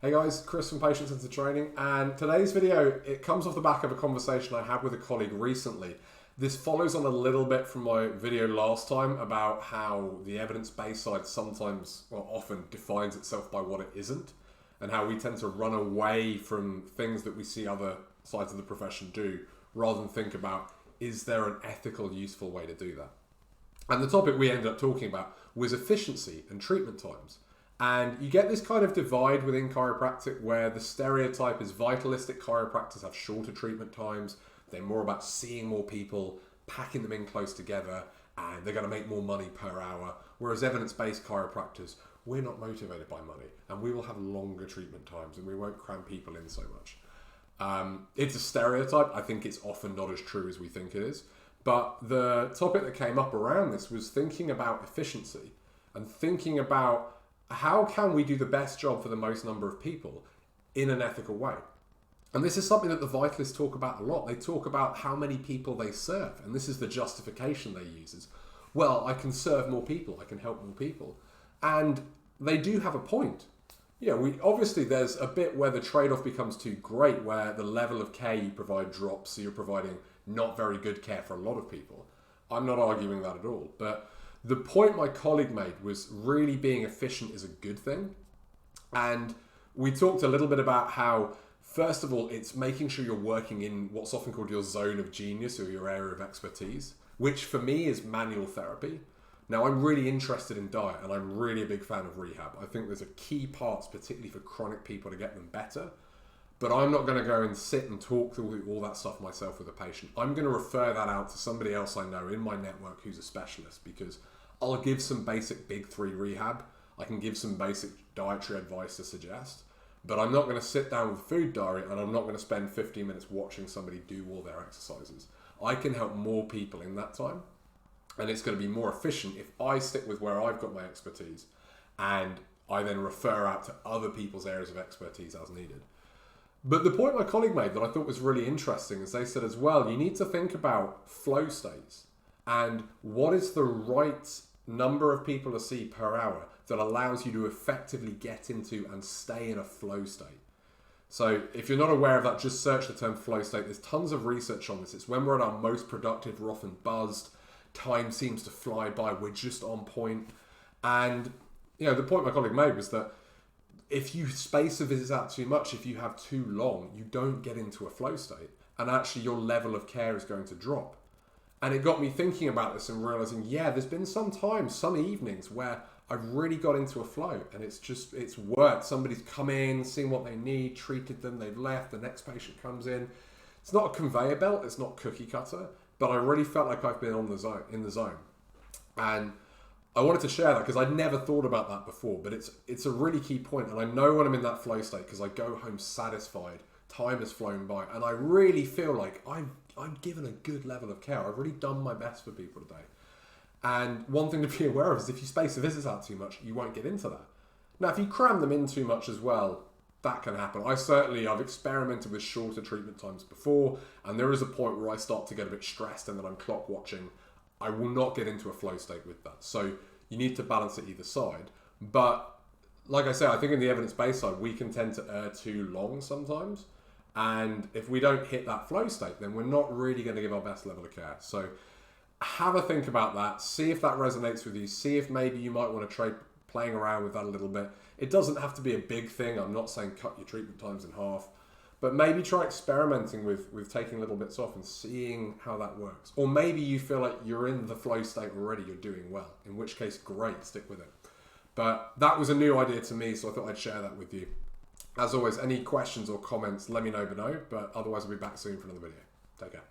Hey guys, Chris from Patient Centered Training, and today's video, it comes off the back of a conversation I had with a colleague recently. This follows on a little bit from my video last time about how the evidence-based side sometimes, well often, defines itself by what it isn't, and how we tend to run away from things that we see other sides of the profession do, rather than think about, is there an ethical, useful way to do that? And the topic we ended up talking about was efficiency and treatment times. And you get this kind of divide within chiropractic where the stereotype is vitalistic chiropractors have shorter treatment times, they're more about seeing more people, packing them in close together, and they're going to make more money per hour. Whereas evidence-based chiropractors, we're not motivated by money, and we will have longer treatment times, and we won't cram people in so much. It's a stereotype. I think it's often not as true as we think it is. But the topic that came up around this was thinking about efficiency and thinking about how can we do the best job for the most number of people in an ethical way? And this is something that the vitalists talk about a lot. They talk about how many people they serve. And this is the justification they use is, well, I can serve more people. I can help more people. And they do have a point. You know, obviously there's a bit where the trade-off becomes too great, where the level of care you provide drops. So you're providing not very good care for a lot of people. I'm not arguing that at all. But the point my colleague made was really being efficient is a good thing. And we talked a little bit about how, first of all, it's making sure you're working in what's often called your zone of genius or your area of expertise, which for me is manual therapy. Now, I'm really interested in diet and I'm really a big fan of rehab. I think there's a key parts, particularly for chronic people, to get them better. But I'm not going to go and sit and talk through all that stuff myself with a patient. I'm going to refer that out to somebody else I know in my network who's a specialist, because I'll give some basic big three rehab. I can give some basic dietary advice to suggest, but I'm not going to sit down with a food diary and I'm not going to spend 15 minutes watching somebody do all their exercises. I can help more people in that time, and it's going to be more efficient if I stick with where I've got my expertise and I then refer out to other people's areas of expertise as needed. But the point my colleague made that I thought was really interesting is they said as well, you need to think about flow states and what is the right number of people to see per hour that allows you to effectively get into and stay in a flow state. So if you're not aware of that, just search the term flow state. There's tons of research on this. It's when we're at our most productive, we're often buzzed, time seems to fly by, we're just on point. And you know, the point my colleague made was that if you space a visit out too much, if you have too long, you don't get into a flow state, and actually your level of care is going to drop. And it got me thinking about this and realizing, yeah, there's been some times, some evenings where I've really got into a flow and it's worked. Somebody's come in, seen what they need, treated them, they've left, the next patient comes in. It's not a conveyor belt, it's not cookie cutter, but I really felt like I've been in the zone. And I wanted to share that because I'd never thought about that before, but it's a really key point. And I know when I'm in that flow state because I go home satisfied, time has flown by, and I really feel like I'm given a good level of care. I've really done my best for people today. And one thing to be aware of is if you space the visits out too much, you won't get into that. Now, if you cram them in too much as well, that can happen. I've experimented with shorter treatment times before, and there is a point where I start to get a bit stressed and that I'm clock watching. I will not get into a flow state with that. So you need to balance it either side. But like I said, I think in the evidence-based side, we can tend to err too long sometimes. And if we don't hit that flow state, then we're not really going to give our best level of care. So have a think about that. See if that resonates with you. See if maybe you might want to try playing around with that a little bit. It doesn't have to be a big thing. I'm not saying cut your treatment times in half. But maybe try experimenting with taking little bits off and seeing how that works. Or maybe you feel like you're in the flow state already, you're doing well. In which case, great, stick with it. But that was a new idea to me, so I thought I'd share that with you. As always, any questions or comments, let me know below. But otherwise, I'll be back soon for another video. Take care.